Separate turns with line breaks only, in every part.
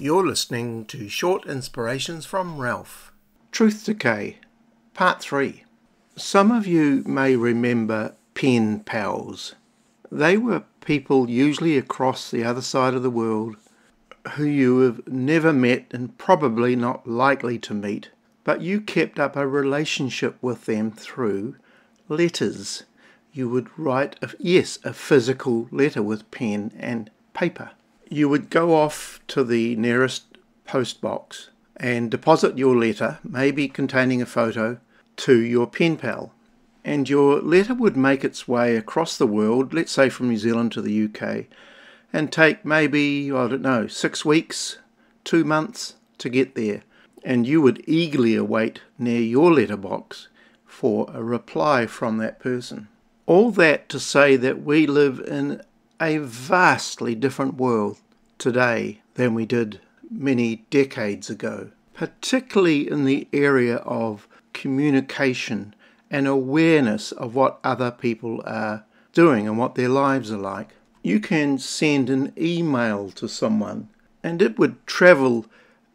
You're listening to Short Inspirations from Ralph. Truth Decay, Part 3. Some of you may remember pen pals. They were people usually across the other side of the world who you have never met and probably not likely to meet, but you kept up a relationship with them through letters. You would write, a physical letter with pen and paper. You would go off to the nearest post box and deposit your letter, maybe containing a photo, to your pen pal. And your letter would make its way across the world, let's say from New Zealand to the UK, and take maybe, 6 weeks, 2 months to get there. And you would eagerly await near your letterbox for a reply from that person. All that to say that we live in a vastly different world today than we did many decades ago, particularly in the area of communication and awareness of what other people are doing and what their lives are like. You can send an email to someone and it would travel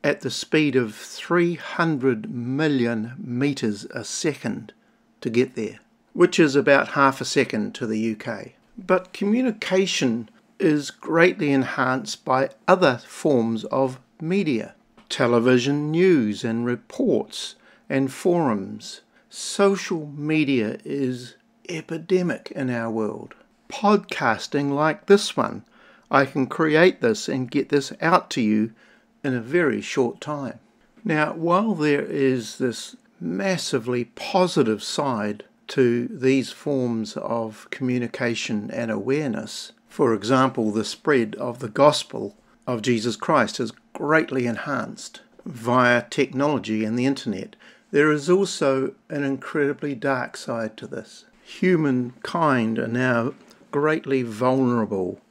at the speed of 300 million meters a second to get there, which is about half a second to the UK. But communication is greatly enhanced by other forms of media. Television news and reports and forums. Social media is epidemic in our world. Podcasting like this one. I can create this and get this out to you in a very short time. Now, while there is this massively positive side to these forms of communication and awareness, for example, the spread of the gospel of Jesus Christ is greatly enhanced via technology and the internet, there is also an incredibly dark side to this. Humankind are now greatly vulnerable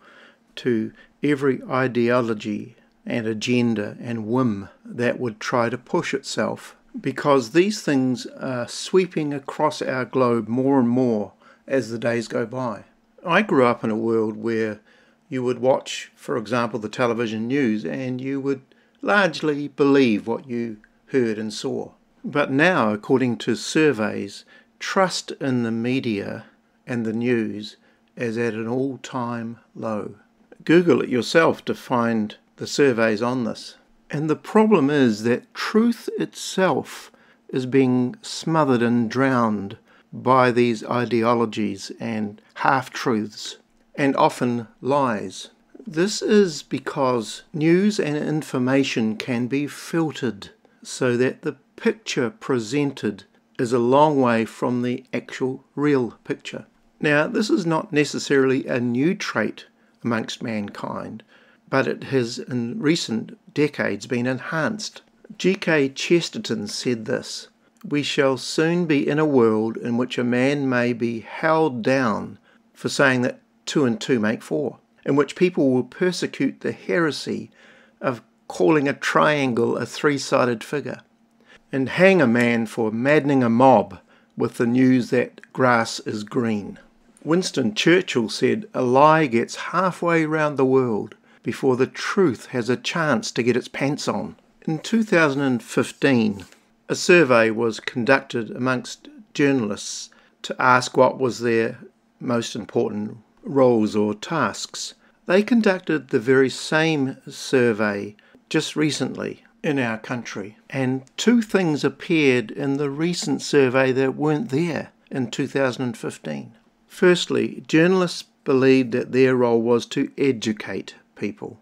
to every ideology and agenda and whim that would try to push itself, because these things are sweeping across our globe more and more as the days go by. I grew up in a world where you would watch, for example, the television news and you would largely believe what you heard and saw. But now, according to surveys, trust in the media and the news is at an all-time low. Google it yourself to find the surveys on this. And the problem is that truth itself is being smothered and drowned by these ideologies and half-truths, and often lies. This is because news and information can be filtered so that the picture presented is a long way from the actual real picture. Now, this is not necessarily a new trait amongst mankind, but it has in recent decades been enhanced. G.K. Chesterton said this: "We shall soon be in a world in which a man may be held down for saying that 2 and 2 make 4, in which people will persecute the heresy of calling a triangle a 3-sided figure, and hang a man for maddening a mob with the news that grass is green." Winston Churchill said, "A lie gets halfway round the world before the truth has a chance to get its pants on." In 2015, a survey was conducted amongst journalists to ask what was their most important roles or tasks. They conducted the very same survey just recently in our country, and 2 things appeared in the recent survey that weren't there in 2015. Firstly, journalists believed that their role was to educate people.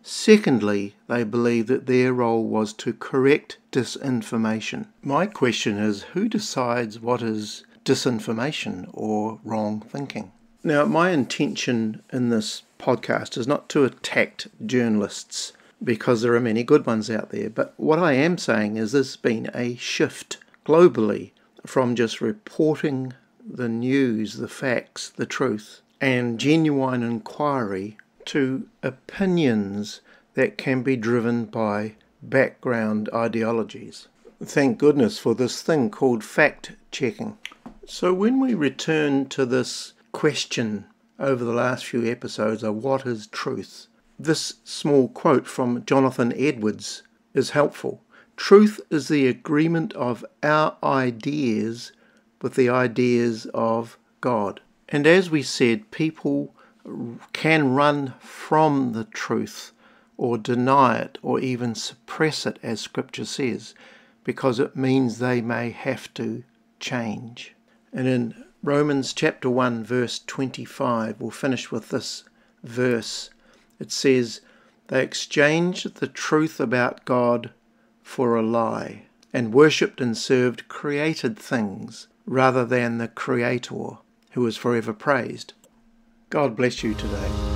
Secondly, they believed that their role was to correct disinformation. My question is, who decides what is disinformation or wrong thinking? Now, my intention in this podcast is not to attack journalists, because there are many good ones out there, but what I am saying is there's been a shift globally from just reporting the news, the facts, the truth, and genuine inquiry to opinions that can be driven by background ideologies. Thank goodness for this thing called fact-checking. So when we return to this question over the last few episodes of what is truth, This small quote from Jonathan Edwards is helpful. Truth is the agreement of our ideas with the ideas of God. And as we said, people can run from the truth or deny it or even suppress it, as Scripture says, because it means they may have to change. And in Romans chapter 1 verse 25, we'll finish with this verse. It says, they exchanged the truth about God for a lie, and worshipped and served created things rather than the Creator, who is forever praised. God bless you today.